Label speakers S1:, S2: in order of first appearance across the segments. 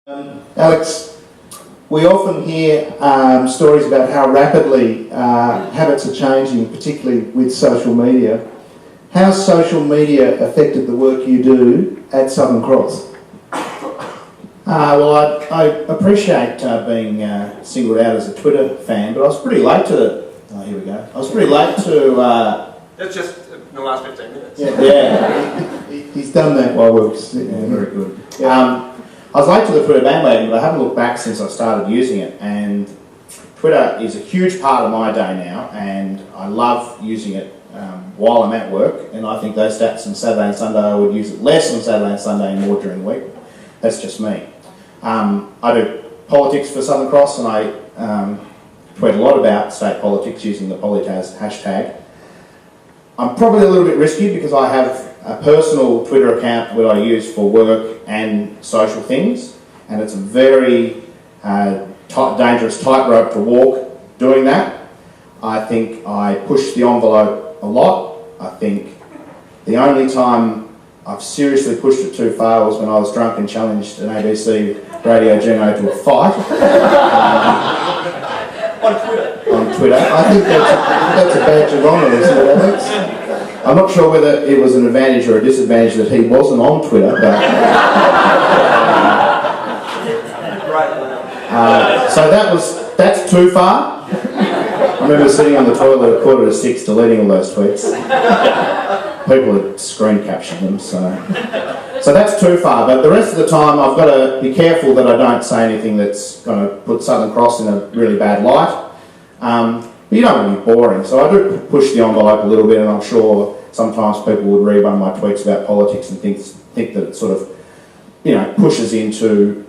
S1: Alex, we often hear stories about how rapidly habits are changing, particularly with social media. How's social media affected the work you do at Southern Cross?
S2: Well, I appreciate being singled out as a Twitter fan, but I was pretty late to... Oh, here we go. I was pretty late to...
S3: That's just in the last 15 minutes.
S2: Yeah.
S1: He's done that while we're sitting there.
S2: Very good. I was late to the Twitter bandwagon, but I haven't looked back since I started using it, and Twitter is a huge part of my day now, and I love using it while I'm at work, and I think those stats on Saturday and Sunday, I would use it less on Saturday and Sunday and more during the week. That's just me. I do politics for Southern Cross, and I tweet a lot about state politics using the Polytaz hashtag. I'm probably a little bit risky because I have a personal Twitter account that I use for work and social things, and it's a very dangerous tightrope to walk doing that. I think I push the envelope a lot. I think the only time I've seriously pushed it too far was when I was drunk and challenged an ABC Radio Geno to a fight. On Twitter. I think that's a badge of honour, isn't it, Alex? I'm not sure whether it was an advantage or a disadvantage that he wasn't on Twitter, but... so that's too far. I remember sitting on the toilet at 5:45 deleting all those tweets. People had screen captured them, so that's too far. But the rest of the time I've got to be careful that I don't say anything that's going to put Southern Cross in a really bad light. But you don't want to be boring, so I do push the envelope a little bit, and I'm sure sometimes people would read one of my tweets about politics and think that it sort of, pushes into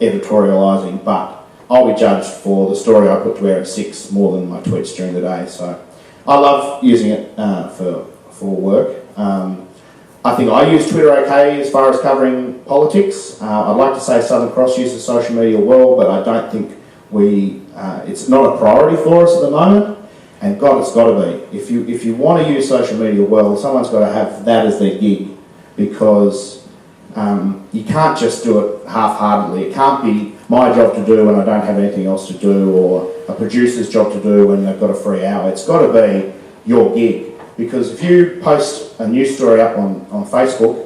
S2: editorialising, but I'll be judged for the story I put to air at 6 more than my tweets during the day, so I love using it for work. I think I use Twitter okay as far as covering politics. I'd like to say Southern Cross uses social media well, but I don't think it's not a priority for us at the moment, and God, it's got to be. If you want to use social media well, someone's got to have that as their gig, because you can't just do it half-heartedly. It can't be my job to do when I don't have anything else to do, or a producer's job to do when they've got a free hour. It's got to be your gig, because if you post a news story up on Facebook,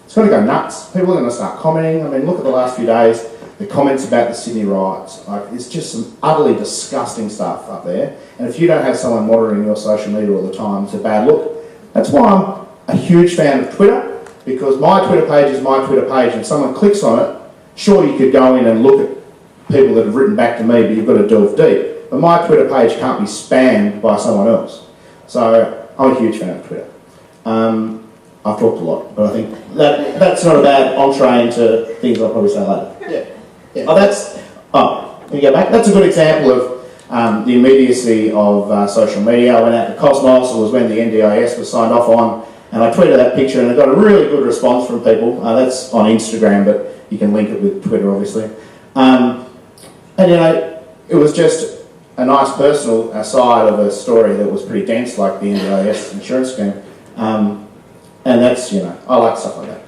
S2: it's going to go nuts. People are going to start commenting. I mean, look at the last few days. The comments about the Sydney riots, it's just some utterly disgusting stuff up there. And if you don't have someone monitoring your social media all the time, it's a bad look. That's why I'm a huge fan of Twitter, because my Twitter page is my Twitter page, and someone clicks on it, sure, you could go in and look at people that have written back to me, but you've got to delve deep. But my Twitter page can't be spammed by someone else. So I'm a huge fan of Twitter. I've talked a lot, but I think that's not a bad entree into things I'll probably say later.
S1: Yeah.
S2: Can you go back? That's a good example of the immediacy of social media. I went out to Cosmos, it was when the NDIS was signed off on, and I tweeted that picture, and I got a really good response from people. That's on Instagram, but you can link it with Twitter, obviously. And it was just a nice personal side of a story that was pretty dense, like the NDIS insurance scheme. And that's, I like stuff like that.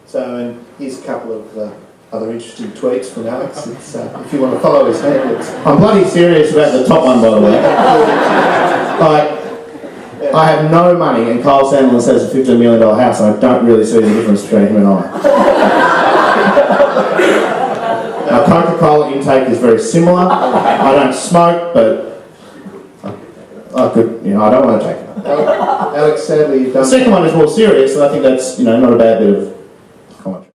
S1: So, and here's a couple of other interesting tweets from Alex. If you want to follow his handles.
S2: I'm bloody serious about the top one, by the way. I have no money, and Kyle Sandlin says a $15 million house, and I don't really see the difference between him and I. Our Coca-Cola intake is very similar. I don't smoke, but I could, I don't want to take it.
S1: Alex, sadly, you've done...
S2: The second one is more serious, and I think that's, not a bad bit of